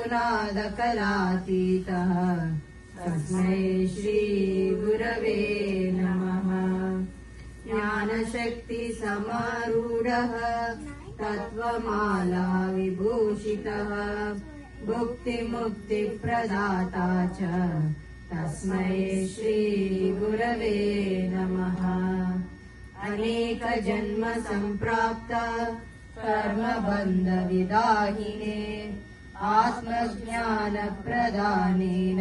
गुणादकलातीतः तस्मै श्रीगुरवे नमः। ज्ञानशक्तिसमारूढः तत्त्वमाला विभूषितः भुक्तिमुक्तिप्रदाता च तस्मै श्रीगुरवे नमः। अनेकजन्म सम्प्राप्त कर्मबन्धविदाहिने आत्मज्ञानप्रदानेन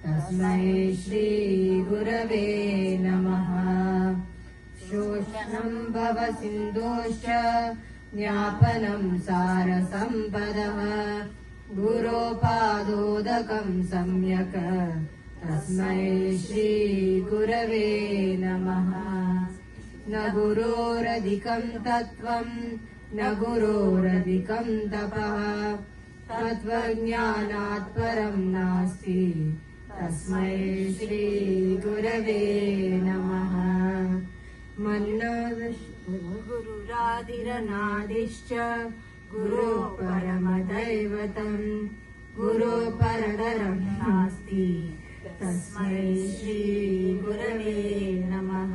तस्मै श्रीगुरवे नमः। शोषणं भवसिन्धोश्च ज्ञापनं सारसम्पदः गुरोपादोदकं सम्यक् तस्मै श्रीगुरवे नमः। न गुरोरधिकं तत्त्वं न गुरोरधिकं तपः तत्त्वज्ञानात् परं नास्ति तस्मै श्रीगुरवे नमः। गुरुरादिरनादिश्च गुरो परमदैवतं गुरो परतरं नास्ति तस्मै श्रीगुरवे नमः।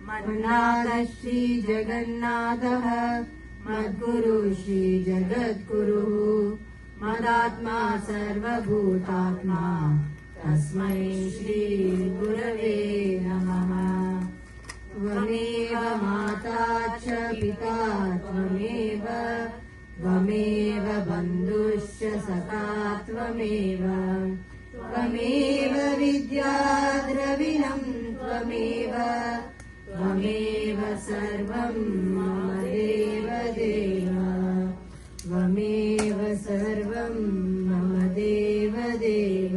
मन्नाथः श्रीजगन्नाथः मद्गुरुः श्रीजगद्गुरुः मदात्मा सर्वभूतात्मा तस्मै श्रीगुरवे नमः। त्वमेव माता च पिता त्वमेव त्वमेव बन्धुश्च सखा त्वमेव त्वमेव विद्या द्रविणं त्वमेव त्वमेव सर्वं मम देवदेव त्वमेव सर्वं मम देवदेव।